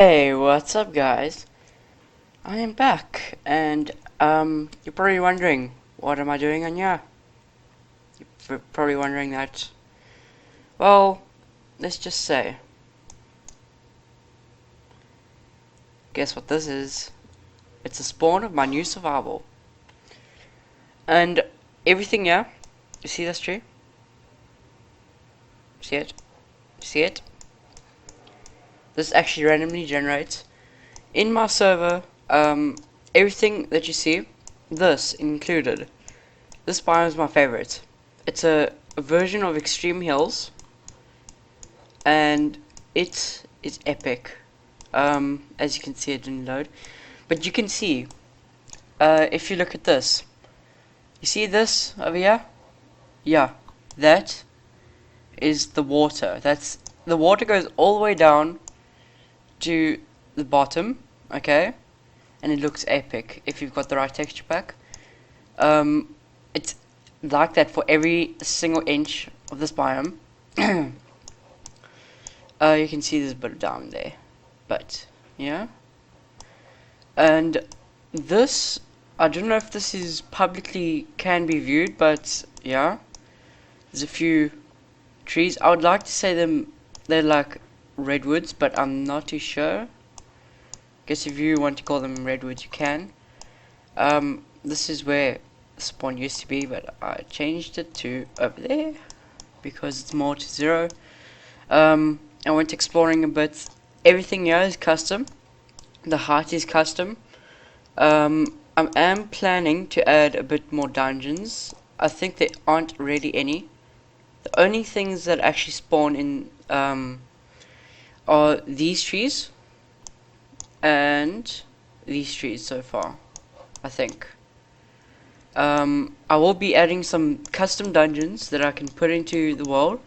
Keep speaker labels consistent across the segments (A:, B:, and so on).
A: Hey, what's up guys? I am back and you're probably wondering what am I doing on here? You're probably wondering that. Well, let's just say, guess what this is? It's a spawn of my new survival. And everything here, you see this tree? See it? See it? This actually randomly generates in my server everything that you see, this included. This biome is my favorite. It's a version of Extreme Hills, and it is epic. As you can see, it didn't load, but you can see if you look at this. You see this over here? Yeah, that is the water. The water goes all the way down to the bottom, okay, and it looks epic if you've got the right texture pack. It's like that for every single inch of this biome. You can see there's a bit down there, but yeah. And this, I don't know if this is publicly can be viewed, but yeah, there's a few trees. I would like to say they're like redwoods, but I'm not too sure. Guess if you want to call them redwoods, you can. This is where spawn used to be, but I changed it to over there because it's more to 0. I went exploring a bit. Everything here is custom. The height is custom. I am planning to add a bit more dungeons. I think there aren't really any. The only things that actually spawn in are these trees and these trees so far, I think. I will be adding some custom dungeons that I can put into the world.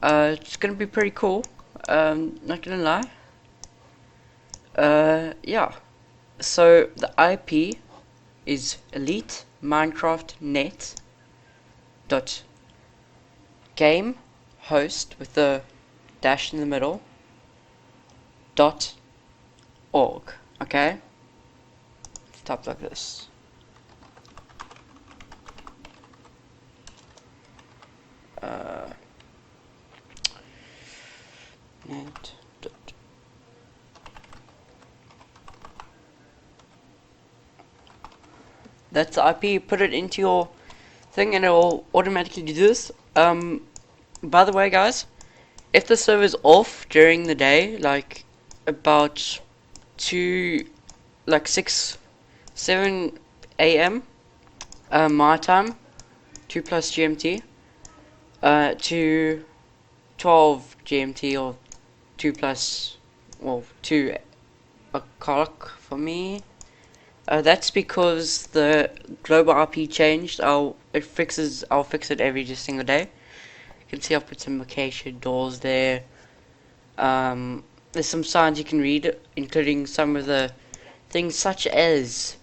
A: It's gonna be pretty cool, not gonna lie. Yeah, so the IP is elite minecraft net dot game host with the dash in the middle .org. Okay, it's typed like this. Net. That's the IP. Put it into your thing, and it will automatically do this. By the way, guys, if the server is off during the day, like about 7 a.m. My time, 2 plus GMT, to 12 GMT or 2 plus, well, 2 o'clock for me. That's because the global IP changed. I'll fix it every single day. You can see I've put some location doors there. There's some signs you can read, including some of the things such as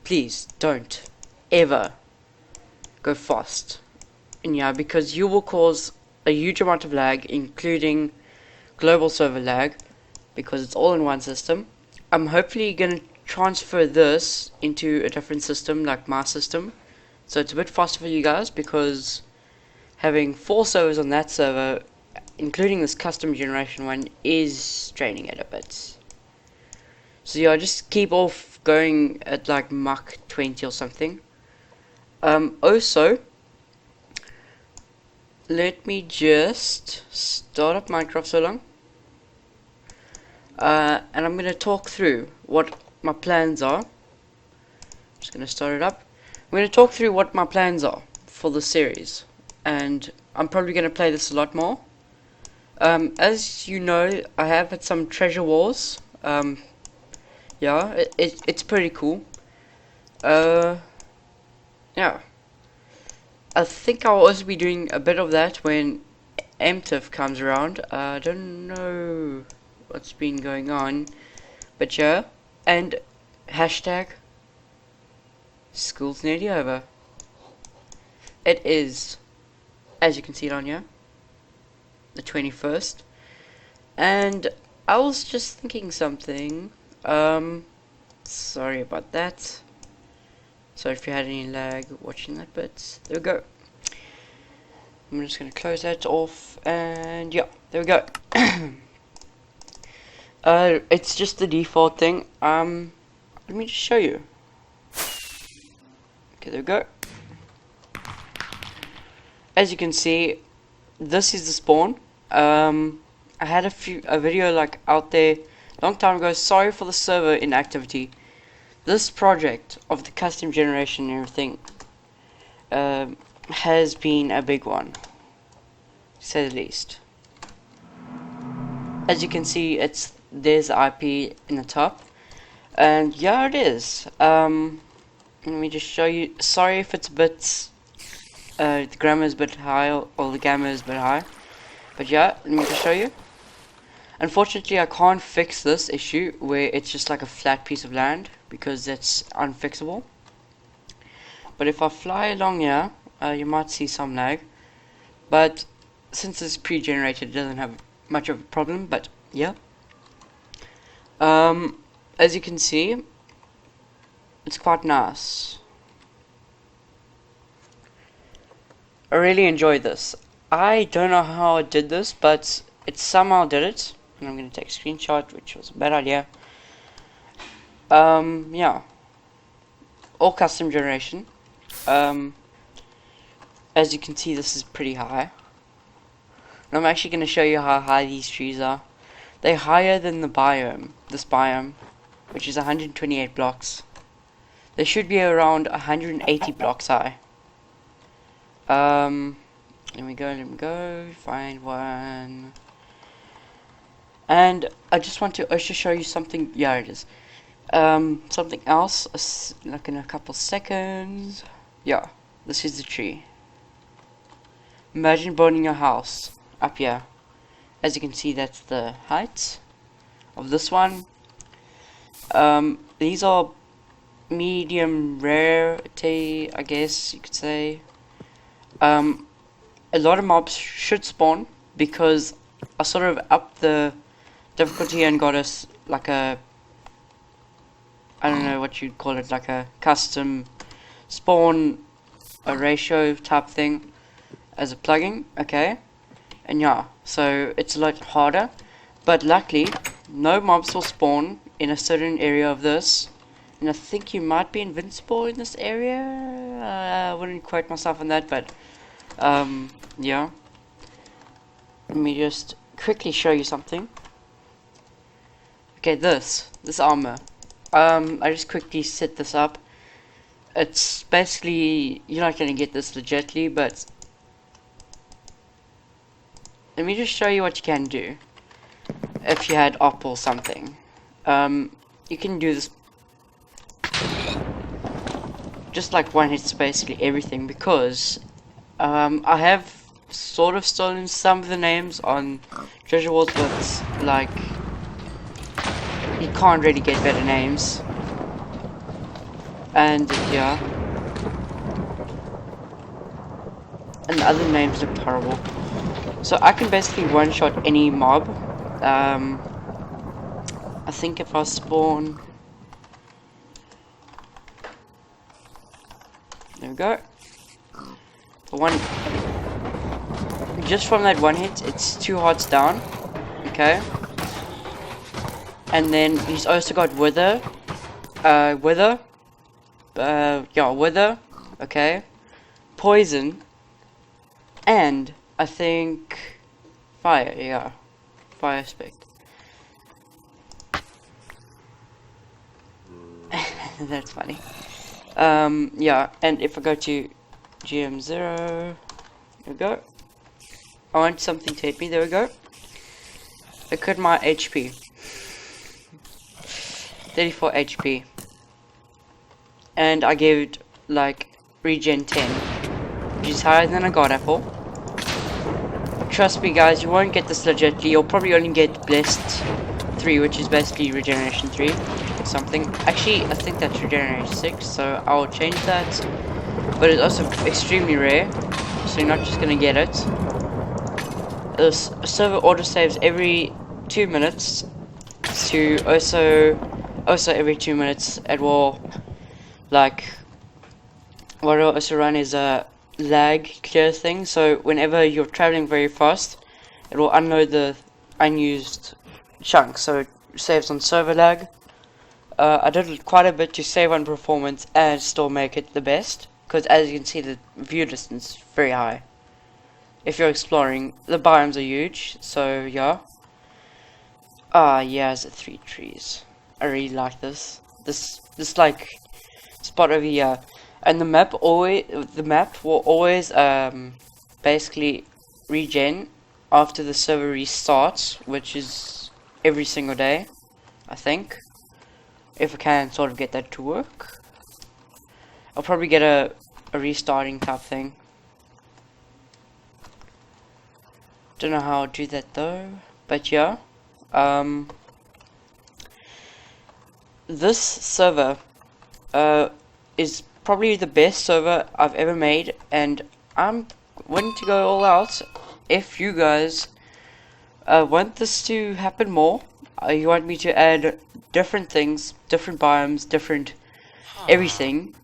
A: please don't ever go fast. And yeah, because you will cause a huge amount of lag, including global server lag, because it's all in one system. I'm hopefully gonna transfer this into a different system, like my system, so it's a bit faster for you guys, because having 4 servers on that server, including this custom generation one, is straining it a bit. So yeah, just keep off going at like Mach 20 or something. Also, let me just start up Minecraft so long. And I'm going to talk through what my plans are. Just going to start it up. I'm going to talk through what my plans are for the series, and I'm probably going to play this a lot more. As you know, I have had some treasure wars. Yeah, it's pretty cool. Yeah, I think I'll also be doing a bit of that when MTIF comes around. I don't know what's been going on, but yeah. And hashtag school's nearly over. It is, as you can see it on here, the 21st, And I was just thinking something. Sorry about that. Sorry if you had any lag watching that, but there we go. I'm just gonna close that off, and yeah, there we go. It's just the default thing. Let me just show you. Okay, there we go. As you can see, this is the spawn. I had a video like out there long time ago. Sorry for the server inactivity. This project of the custom generation and everything has been a big one, to say the least. As you can see, there's the IP in the top, and yeah, it is. Let me just show you. Sorry if it's a bit the grammar is a bit high, or the gamma is a bit high, but yeah, let me just show you. Unfortunately, I can't fix this issue where it's just like a flat piece of land, because that's unfixable. But if I fly along here, you might see some lag, but since it's pre-generated, it doesn't have much of a problem. But yeah, as you can see, it's quite nice. I really enjoyed this. I don't know how I did this, but it somehow did it. And I'm going to take a screenshot, which was a bad idea. Yeah, all custom generation. As you can see, this is pretty high. And I'm actually going to show you how high these trees are. They're higher than the biome, this biome, which is 128 blocks. They should be around 180 blocks high. Let me go, find one. And I just want to also show you something. Yeah, it is. Something else, like in a couple seconds. Yeah, this is the tree. Imagine building your house up here. As you can see, that's the height of this one. These are medium rarity, I guess you could say. A lot of mobs should spawn, because I sort of upped the difficulty and got us like a, I don't know what you'd call it, like a custom spawn ratio type thing as a plugin. Okay, and yeah, so it's a lot harder, but luckily no mobs will spawn in a certain area of this, and I think you might be invincible in this area. I wouldn't quote myself on that, but yeah, let me just quickly show you something. Okay, this armor, I just quickly set this up. It's basically, you're not gonna get this legitly, but let me just show you what you can do if you had op or something. You can do this just like one hits basically everything, because I have sort of stolen some of the names on treasure walls, but like you can't really get better names. And yeah, and the other names look horrible. So I can basically one-shot any mob. I think if I spawn, there we go. For one, just from that one hit, it's 2 hearts down. Okay. And then he's also got wither. Wither. Yeah, wither. Okay. Poison. And I think fire. Yeah, fire aspect. That's funny. Yeah, and if I go to GM0, there we go. I want something to hit me. There we go. Look at my HP. 34 HP. And I gave it like regen 10, which is higher than a god apple. Trust me guys, you won't get this legitly. You'll probably only get blessed 3, which is basically regeneration 3 or something. Actually, I think that's regeneration 6, so I'll change that. But it's also extremely rare, so you're not just gonna get it. The server autosaves every 2 minutes to also every 2 minutes it will, like, what it'll also run is a lag clear thing, so whenever you're traveling very fast it will unload the unused chunks, so it saves on server lag. I did quite a bit to save on performance and still make it the best, because as you can see the view distance is very high. If you're exploring, the biomes are huge, so yeah. Yeah, it's 3 trees. I really like this. This like spot over here, and the map will always basically regen after the server restarts, which is every single day, I think. If I can sort of get that to work, I'll probably get a restarting type thing. Don't know how I'll do that though, but yeah. This server is probably the best server I've ever made, and I'm willing to go all out. If you guys want this to happen more, you want me to add different things, different biomes, different everything,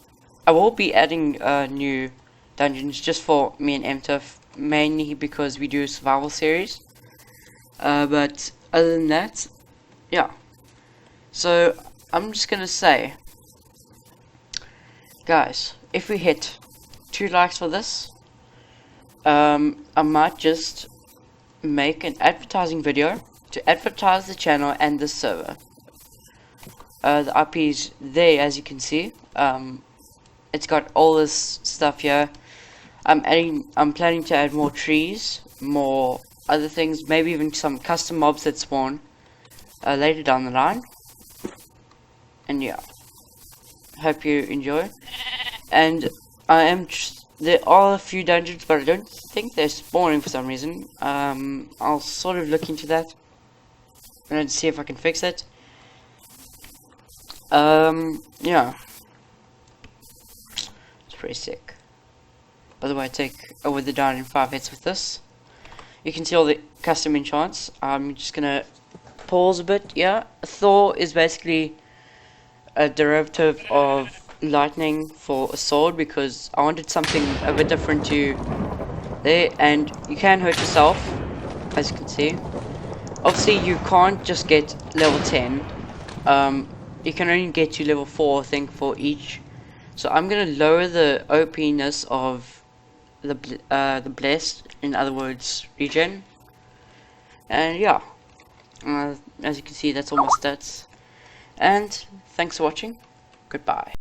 A: I will be adding new dungeons just for me and MTF, mainly because we do a survival series. But other than that, yeah. So I'm just gonna say, guys, if we hit 2 likes for this, I might just make an advertising video to advertise the channel and the server. The IP is there, as you can see. It's got all this stuff here. I'm planning to add more trees, more other things, maybe even some custom mobs that spawn later down the line. And yeah, hope you enjoy. And there are a few dungeons, but I don't think they're spawning for some reason. I'll sort of look into that and see if I can fix it. Yeah, it's pretty sick. By the way, I take over the down in 5 hits with this. You can see all the custom enchants. I'm just gonna pause a bit. Yeah, Thor is basically a derivative of lightning for a sword, because I wanted something a bit different to there, and you can hurt yourself, as you can see. Obviously you can't just get level 10, you can only get to level 4 I think for each, so I'm gonna lower the OP-ness of the blessed, in other words regen. And yeah, as you can see, that's all my stats, and thanks for watching. Goodbye.